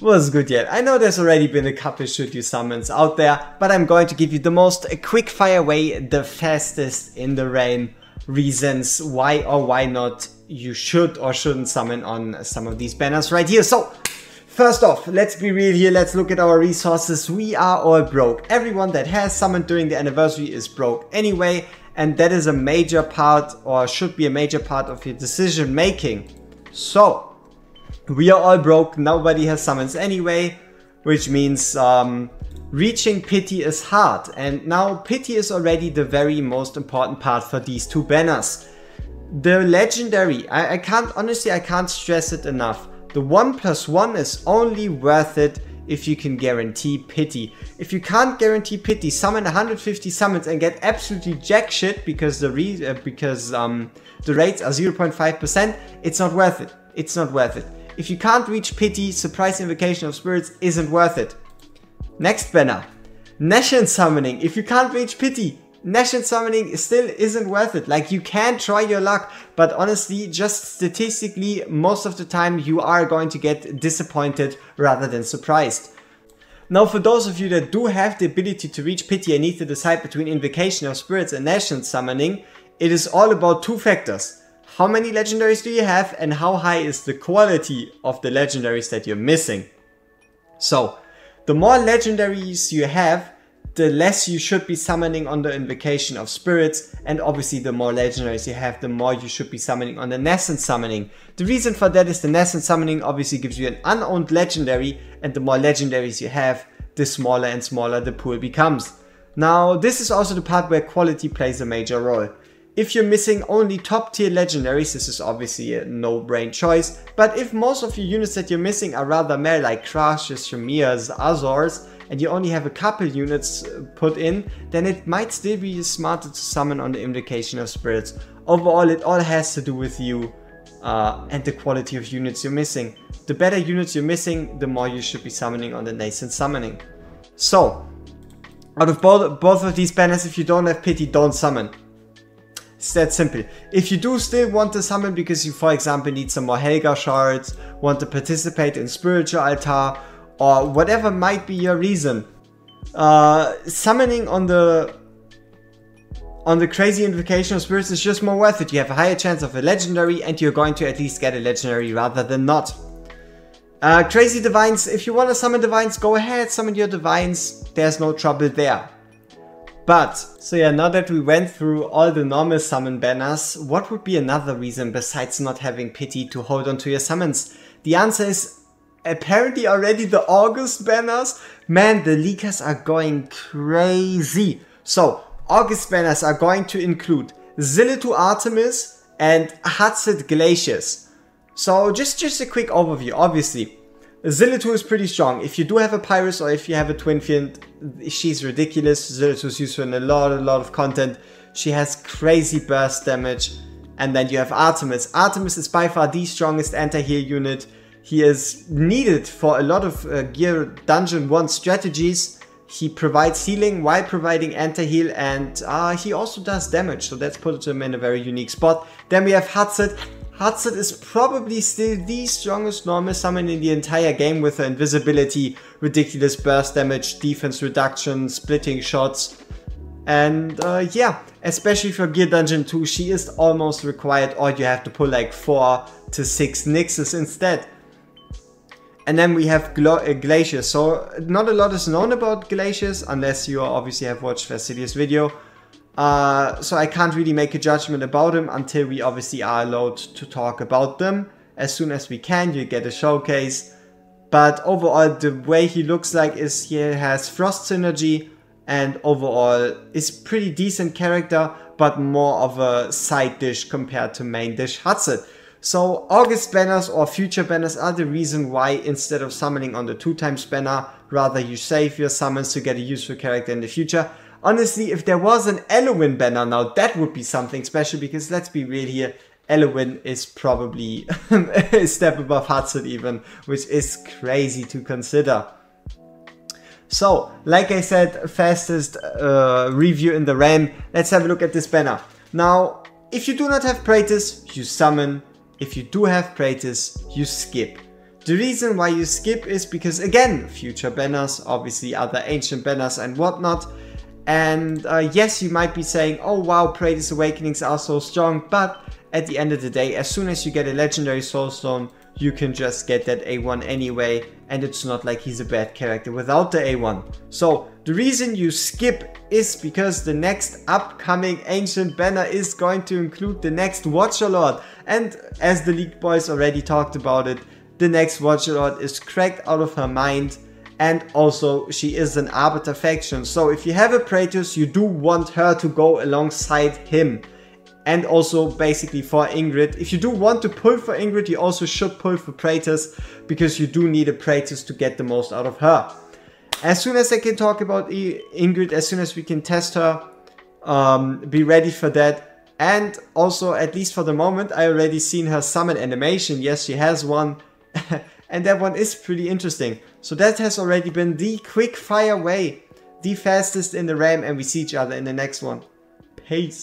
was good yet. I know there's already been a couple should you summons out there, but I'm going to give you the most quick fire way, the fastest in the rain reasons why or why not you should or shouldn't summon on some of these banners right here. So first off, let's be real here, let's look at our resources. We are all broke. Everyone that has summoned during the anniversary is broke anyway, and that is a major part, or should be a major part of your decision making. So we are all broke, nobody has summons anyway, which means reaching pity is hard. And now pity is already the very most important part for these two banners. The legendary, I can't stress it enough. The 1+1 is only worth it if you can guarantee pity. If you can't guarantee pity, summon 150 summons and get absolutely jack shit because the rates are 0.5%, it's not worth it. It's not worth it. If you can't reach pity, surprise invocation of spirits isn't worth it. Next banner, Nation summoning. If you can't reach pity, Nation summoning still isn't worth it. Like, you can try your luck, but honestly, just statistically, most of the time you are going to get disappointed rather than surprised. Now, for those of you that do have the ability to reach pity and need to decide between invocation of spirits and Nation summoning, it is all about two factors. How many legendaries do you have, and how high is the quality of the legendaries that you're missing? So, the more legendaries you have, the less you should be summoning on the invocation of spirits, and obviously the more legendaries you have, the more you should be summoning on the Nation summoning. The reason for that is the Nation summoning obviously gives you an unowned legendary, and the more legendaries you have, the smaller and smaller the pool becomes. Now, this is also the part where quality plays a major role. If you're missing only top tier legendaries, this is obviously a no-brain choice, but if most of your units that you're missing are rather meh, like Crashes, Shamirs, Azors, and you only have a couple units put in, then it might still be smarter to summon on the invocation of spirits. Overall, it all has to do with you and the quality of units you're missing. The better units you're missing, the more you should be summoning on the Nation summoning. So, out of both of these banners, if you don't have pity, don't summon. It's that simple. If you do still want to summon because you, for example, need some more Helga shards, want to participate in spiritual altar, or whatever might be your reason, summoning on the crazy invocation of spirits is just more worth it. You have a higher chance of a legendary, and you're going to at least get a legendary rather than not. Crazy divines, if you want to summon divines, go ahead, summon your divines. There's no trouble there. But, so yeah, now that we went through all the normal summon banners, what would be another reason besides not having pity to hold on to your summons? The answer is apparently already the August banners. Man, the leakers are going crazy. So, August banners are going to include Zillitu Artemis and Hatsid Glaciers. So, just a quick overview. Obviously, Zillitu is pretty strong. If you do have a Pyrus or if you have a Twin Fiend, she's ridiculous. Zillitu is useful in a lot of content. She has crazy burst damage. And then you have Artemis. Artemis is by far the strongest anti-heal unit. He is needed for a lot of gear dungeon 1 strategies. He provides healing while providing anti-heal, and he also does damage. So that's put him in a very unique spot. Then we have Hatsid. Hatsid is probably still the strongest normal summon in the entire game with her invisibility, ridiculous burst damage, defense reduction, splitting shots. And yeah, especially for Gear Dungeon 2, she is almost required, or you have to pull like 4 to 6 Nixes instead. And then we have Glaciers. So not a lot is known about Glaciers, unless you obviously have watched Fastidious video. So I can't really make a judgment about him until we obviously are allowed to talk about them. As soon as we can, you get a showcase. But overall, the way he looks like is he has Frost synergy, and overall is pretty decent character, but more of a side dish compared to main dish Hatsid. So August banners or future banners are the reason why, instead of summoning on the 2x banner, rather you save your summons to get a useful character in the future. Honestly, if there was an Elowen banner now, that would be something special, because let's be real here, Elowen is probably a step above Hatsid even, which is crazy to consider. So, like I said, fastest review in the RAM. Let's have a look at this banner. Now, if you do not have Praetus, you summon. If you do have Praetus, you skip. The reason why you skip is because, again, future banners, obviously other ancient banners and whatnot. And yes, you might be saying, oh wow, Praetor's Awakenings are so strong, but at the end of the day, as soon as you get a legendary soulstone, you can just get that A1 anyway, and it's not like he's a bad character without the A1. So the reason you skip is because the next upcoming ancient banner is going to include the next Watcher Lord. And as the League Boys already talked about it, the next Watcher Lord is cracked out of her mind. And also, she is an Arbiter faction. So if you have a Praetus, you do want her to go alongside him. And also, basically, for Ingrid. If you do want to pull for Ingrid, you also should pull for Praetus, because you do need a Praetus to get the most out of her. As soon as I can talk about Ingrid, as soon as we can test her, be ready for that. And also, at least for the moment, I already seen her summon animation. Yes, she has one. And that one is pretty interesting. So that has already been the quick fire way, the fastest in the RAM, and we see each other in the next one. Peace.